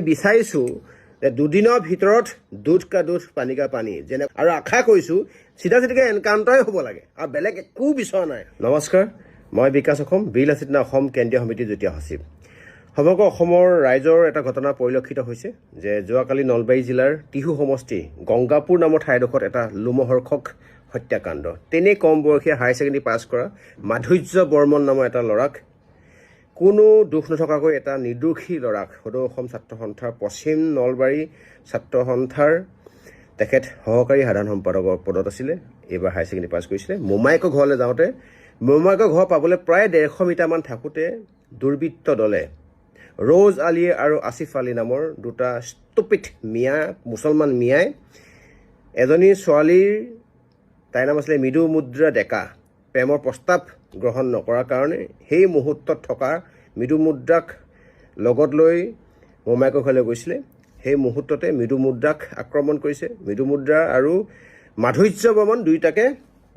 বিচাৰিছোঁ যে দুদিনৰ ভিতৰত দুধ কা দুধ পানী কা পানী যেনে আৰু আশা কৰিছোঁ চিধা চিধিকে এনকাউণ্টাৰে হ'ব লাগে আৰু বেলেগ একো বিচৰা নাই। নমস্কাৰ, মই বিকাশ অসম বীৰ লাচিত অসম কেন্দ্ৰীয় সমিতিৰ যুটীয়া সচিব। সমগ্ৰ অসমৰ ৰাইজৰ এটা ঘটনা পৰিলক্ষিত হৈছে যে যোৱাকালি নলবাৰী জিলাৰ টিহু সমষ্টি গংগাপুৰ নামৰ ঠাইডোখৰত এটা লোমহৰ্ষক হত্যাকাণ্ড। তেনেই কম বয়সীয়া হায়াৰ ছেকেণ্ডেৰী পাছ কৰা মাধুৰ্য বৰ্মন নামৰ এটা ল'ৰাক কোনো দুখ নথকাকৈ এটা নিৰ্দোষী ল'ৰাক সদৌ অসম ছাত্ৰ সন্থাৰ পশ্চিম নলবাৰী ছাত্ৰ সন্থাৰ তেখেত সহকাৰী সাধাৰণ সম্পাদকৰ পদত আছিলে, এইবাৰ হায়াৰ ছেকেণ্ডেৰী পাছ কৰিছিলে। মোমায়েকৰ ঘৰলৈ যাওঁতে মোমায়েকৰ ঘৰ পাবলৈ প্ৰায় 150 মিটাৰমান থাকোঁতে দুৰ্বৃত্ত দলে ৰ'জ আলী আৰু আসিফ আলী নামৰ দুটা ষ্টুপিড মুছলমান মিয়াই এজনী ছোৱালীৰ, তাইৰ নাম আছিলে মৃদু মুদ্ৰা ডেকা, প্ৰেমৰ প্ৰস্তাৱ গ্ৰহণ নকৰাৰ কাৰণে সেই মুহূৰ্তত থকা মৃদু মুদ্ৰাক লগত লৈ মোমায়েকৰ ঘৰলৈ গৈছিলে। সেই মুহূৰ্ততে মৃদু মুদ্ৰাক আক্ৰমণ কৰিছে। মৃদু মুদ্ৰা আৰু মাধুৰ্য বৰ্মন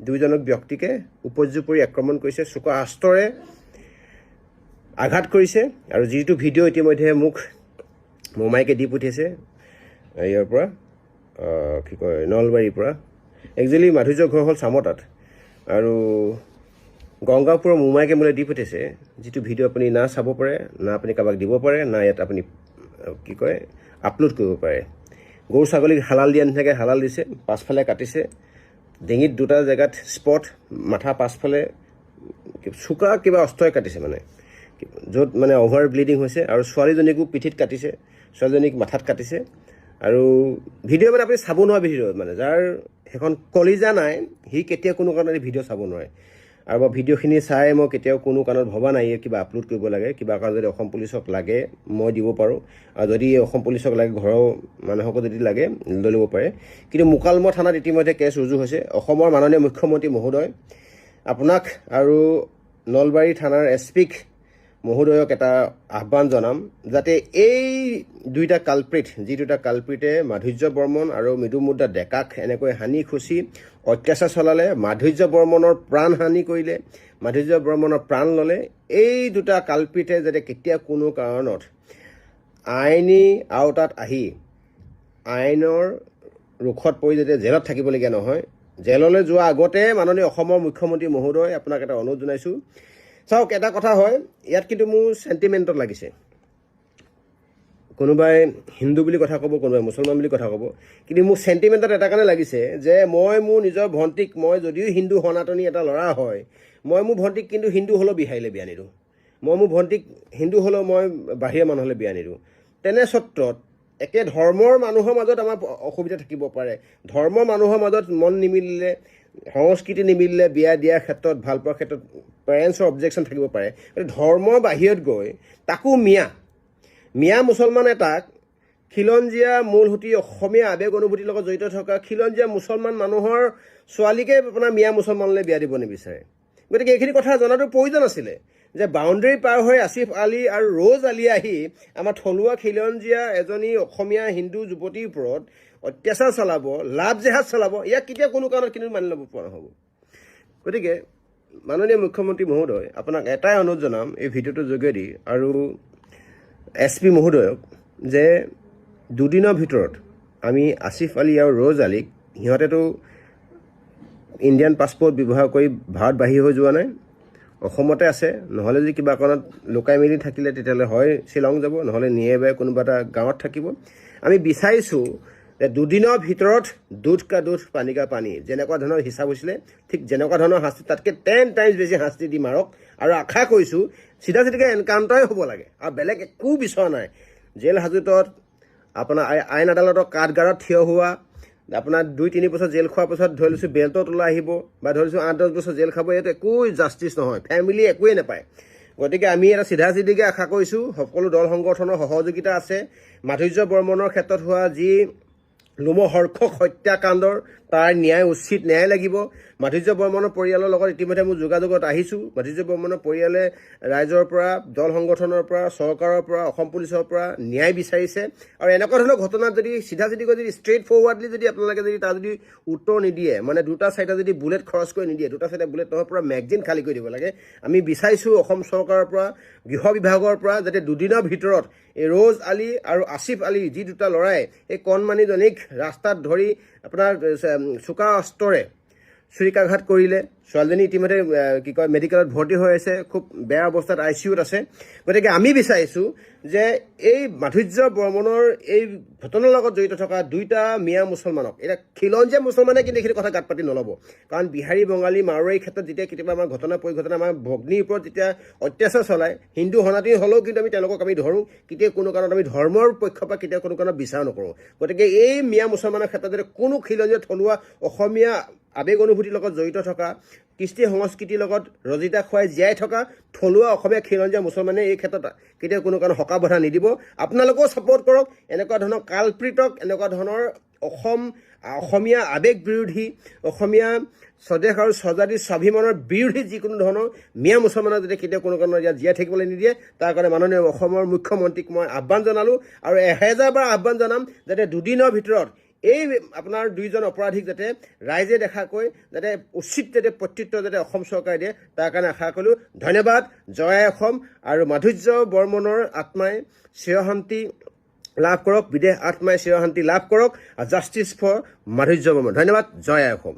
দুইজনক ব্যক্তিকে উপৰ্যুপৰি আক্ৰমণ কৰিছে, চোকা অস্ত্ৰৰে আঘাত কৰিছে। আৰু যিটো ভিডিঅ' ইতিমধ্যে মোক মোমায়েকে দি পঠিয়াইছে ইয়াৰ পৰা নলবাৰীৰ পৰা। একচুৱেলি মাধুৰ্যৰ ঘৰ হ'ল চামতাত আৰু গংগাপুৰৰ মোমায়েকে মোলৈ দি পঠিয়াইছে যিটো ভিডিঅ' আপুনি না চাব পাৰে, না আপুনি কাৰোবাক দিব পাৰে, না ইয়াত আপুনি আপলোড কৰিব পাৰে। গৰু ছাগলীক হালাল দিয়া নিচিনাকৈ হালাল দিছে, পাছফালে কাটিছে, ডিঙিত দুটা জেগাত স্পট, মাথা পাছফালে চোকা কিবা অস্ত্ৰই কাটিছে, য'ত অভাৰ ব্লিডিং হৈছে। আৰু ছোৱালীজনীকো পিঠিত কাটিছে, ছোৱালীজনীক মাথাত কাটিছে। আৰু ভিডিঅ' আপুনি চাব নোৱাৰা ভিডিঅ', যাৰ সেইখন কলিজা নাই সি কেতিয়াও কোনো কাৰণত ভিডিঅ' চাব নোৱাৰে। আৰু মই ভিডিঅ'খিনি চাই মই কেতিয়াও কোনো কাৰণত ভবা নাই কিবা আপলোড কৰিব লাগে। কিবা কাৰণ যদি অসম পুলিচক লাগে মই দিব পাৰোঁ, আৰু যদি অসম পুলিচক লাগে ঘৰৰ মানুহকো যদি লাগে লৈ ল'ব পাৰে। কিন্তু মোকালমো থানাত ইতিমধ্যে কেছ ৰুজু হৈছে। অসমৰ মাননীয় মুখ্যমন্ত্ৰী মহোদয়, আপোনাক আৰু নলবাৰী থানাৰ এছপিক মহোদয়ক এটা আহ্বান জনাম যাতে এই যি দুটা কালপ্ৰিটে মাধুৰ্য বৰ্মন আৰু মৃদু মুদ্ৰা ডেকাক এনেকৈ হানি খুচি অত্যাচাৰ চলালে, মাধুৰ্য বৰ্মনৰ প্ৰাণ হানি কৰিলে, মাধুৰ্য বৰ্মনৰ প্ৰাণ ল'লে, এই দুটা কালপ্ৰিটে যাতে কেতিয়া কোনো কাৰণত আইনী আওতাত আহি আইনৰ ৰোষত পৰি যাতে জেলত থাকিবলগীয়া নহয়। জেললৈ যোৱাৰ আগতে মাননীয় অসমৰ মুখ্যমন্ত্ৰী মহোদয় আপোনাক এটা অনুৰোধ জনাইছোঁ। চাওক, এটা কথা হয়, ইয়াত কিন্তু মোৰ চেণ্টিমেণ্টত লাগিছে। কোনোবাই হিন্দু বুলি কথা ক'ব, কোনোবাই মুছলমান বুলি কথা ক'ব, কিন্তু মোৰ চেণ্টিমেণ্টত এটা কাৰণে লাগিছে যে মই মোৰ নিজৰ ভণ্টিক, মই যদিও হিন্দু সনাতনী এটা ল'ৰা হয়, মই মোৰ ভণ্টিক কিন্তু হিন্দু হ'লেও বিহাৰীলৈ বিয়া নিদিওঁ। মই মোৰ ভণ্টিক হিন্দু হ'লেও মই বাহিৰা মানুহলৈ বিয়া নিদিওঁ। তেনে স্বত্বত একে ধৰ্মৰ মানুহৰ মাজত আমাৰ অসুবিধা থাকিব পাৰে। ধৰ্মৰ মানুহৰ মাজত মন নিমিলিলে, সংস্কৃতি নিমিলিলে বিয়া দিয়াৰ ক্ষেত্ৰত, ভাল পোৱাৰ ক্ষেত্ৰত পেৰেণ্টছৰ অবজেকশ্যন থাকিব পাৰে। ধৰ্মৰ বাহিৰত গৈ তাকো মিয়া মুছলমান এটাক, খিলঞ্জীয়া মূলসুঁতি অসমীয়া আৱেগ অনুভূতিৰ লগত জড়িত থকা খিলঞ্জীয়া মুছলমান মানুহৰ ছোৱালীকে আপোনাৰ মিয়া মুছলমানলৈ বিয়া দিব নিবিচাৰে। গতিকে এইখিনি কথা জনাটো প্ৰয়োজন আছিলে যে বাউণ্ডেৰী পাৰ হৈ আসিফ আলী আৰু ৰ'জ আলী আহি আমাৰ থলুৱা খিলঞ্জীয়া এজনী অসমীয়া হিন্দু যুৱতীৰ ওপৰত অত্যাচাৰ চলাব, লাভ জেহাদ চলাব, ইয়াক কেতিয়া কোনো কাৰণত কিন্তু মানি ল'ব পৰা নহ'ব। গতিকে মাননীয় মুখ্যমন্ত্ৰী মহোদয়, আপোনাক এটাই অনুৰোধ জনাম এই ভিডিঅ'টোৰ যোগেদি আৰু SP মহোদয়ক যে দুদিনৰ ভিতৰত আমি আসিফ আলী আৰু ৰ'জ আলীক, সিহঁতেতো ইণ্ডিয়ান পাছপৰ্ট ব্যৱহাৰ কৰি ভাৰতবাহী হৈ যোৱা নাই, অসমতে আছে। নহ'লে যদি কিবা কাৰণত লুকাই মেলি থাকিলে তেতিয়াহ'লে হয় শ্বিলং যাব, নহ'লে নিয়েবাই কোনোবা এটা গাঁৱত থাকিব। আমি বিচাৰিছোঁ যে দুদিনৰ ভিতৰত দুধ কা দুধ পানী কা পানী, যেনেকুৱা ধৰণৰ হিচাপ হৈছিলে ঠিক যেনেকুৱা ধৰণৰ শাস্তি, তাতকৈ 10 টাইমছ বেছি শাস্তি দি মাৰক। আৰু আশা কৰিছোঁ চিধা চিধিকে এনকাউণ্টাৰে হ'ব লাগে আৰু বেলেগ একো বিচৰা নাই। জেল হাজোতত আপোনাৰ আইন আদালতৰ কাঠগাৰত থিয় হোৱা, আপোনাৰ 2-3 বছৰ জেল খোৱাৰ পাছত ধৰি লৈছোঁ বেল্টত ওলাই আহিব, বা ধৰি লৈছোঁ 8-10 বছৰ জেল খাব, ইয়াত একো জাষ্টিছ নহয়, ফেমিলি একোৱেই নাপায়। গতিকে আমি এটা চিধা চিধিকে আশা কৰিছোঁ, সকলো দল সংগঠনৰ সহযোগিতা আছে। মাধুৰ্য বৰ্মনৰ ক্ষেত্ৰত হোৱা যি লোমহৰ্ষক হত্যাকাণ্ডৰ তাৰ ন্যায় উচিত ন্যায় লাগিব। মাধুৰ্য বৰ্মনৰ পৰিয়ালৰ লগত ইতিমধ্যে মোৰ যোগাযোগত আহিছোঁ। মাধুৰ্য বৰ্মনৰ পৰিয়ালে ৰাইজৰ পৰা, দল সংগঠনৰ পৰা, চৰকাৰৰ পৰা, অসম পুলিচৰ পৰা ন্যায় বিচাৰিছে। আৰু এনেকুৱা ধৰণৰ ঘটনাত যদি চিধাচিধিকৈ যদি ষ্ট্ৰেইট ফৰৱাৰ্ডলি যদি আপোনালোকে যদি তাৰ যদি উত্তৰ নিদিয়ে, মানে দুটা চাইডে যদি বুলেট খৰচ কৰি নিদিয়ে, দুটা চাইডে বুলেট নহয়, পূৰা মেগজিন খালী কৰি দিব লাগে। আমি বিচাৰিছোঁ অসম চৰকাৰৰ পৰা, গৃহ বিভাগৰ পৰা যাতে দুদিনৰ ভিতৰত এই ৰ'জ আলী আৰু আসিফ আলী যি দুটা ল'ৰাই এই কণমানিজনীক ৰাস্তাত ধৰি আপোনাৰ চোকা অস্ত্ৰৰে ছুৰিকাঘাত কৰিলে। ছোৱালীজনী ইতিমধ্যে মেডিকেলত ভৰ্তি হৈ আছে, খুব বেয়া অৱস্থাত ICUত আছে। গতিকে আমি বিচাৰিছোঁ যে এই মাধুৰ্য বৰ্মনৰ এই ঘটনাৰ লগত জড়িত থকা দুইটা মিয়া মুছলমানক, এতিয়া খিলঞ্জীয়া মুছলমানে কিন্তু এইখিনি কথা গাত পাতি নল'ব। কাৰণ বিহাৰী, বঙালী, মাৰোৱাৰীৰ ক্ষেত্ৰত যেতিয়া কেতিয়াবা আমাৰ ঘটনা পৰিঘটনা আমাৰ ভগ্নীৰ ওপৰত যেতিয়া অত্যাচাৰ চলায়, হিন্দু সনাতনী হ'লেও কিন্তু আমি তেওঁলোকক আমি ধৰোঁ। কেতিয়াও কোনো কাৰণত আমি ধৰ্মৰ পক্ষৰ পৰা কেতিয়াও কোনো কাৰণত বিচাৰ নকৰোঁ। গতিকে এই মিয়া মুছলমানৰ ক্ষেত্ৰত যদি কোনো খিলঞ্জীয়া থলুৱা অসমীয়া আৱেগ অনুভূতিৰ লগত জড়িত থকা, কৃষ্টি সংস্কৃতিৰ লগত ৰজিতা খুৱাই জীয়াই থকা থলুৱা অসমীয়া খিলঞ্জীয়া মুছলমানে এই ক্ষেত্ৰত কেতিয়াও কোনো কাৰণ হকা বাধা নিদিব। আপোনালোকেও ছাপোৰ্ট কৰক এনেকুৱা ধৰণৰ কালপ্ৰিতক, এনেকুৱা ধৰণৰ অসমীয়া আৱেগ বিৰোধী, অসমীয়া স্বদেশ আৰু স্বজাতি স্বাভিমানৰ বিৰোধী যিকোনো ধৰণৰ মিয়া মুছলমানক যদি কেতিয়াও কোনো কাৰণত ইয়াত জীয়াই থাকিবলৈ নিদিয়ে, তাৰ কাৰণে মাননীয় অসমৰ মুখ্যমন্ত্ৰীক মই আহ্বান জনালোঁ। আৰু 1000 বাৰ আহ্বান জনাম যাতে দুদিনৰ ভিতৰত এই আপোনাৰ দুইজন অপৰাধীক যাতে ৰাইজে দেখাকৈ যাতে উচিত যাতে প্ৰত্যুত্তৰ যাতে অসম চৰকাৰে দিয়ে, তাৰ কাৰণে আশা কৰিলোঁ। ধন্যবাদ। জয় অসম। আৰু মাধুৰ্য বৰ্মনৰ আত্মাই চিৰশান্তি লাভ কৰক, বিদেশ আত্মাই চিৰশান্তি লাভ কৰক। জাষ্টিছ ফৰ মাধুৰ্য বৰ্মন। ধন্যবাদ। জয় অসম।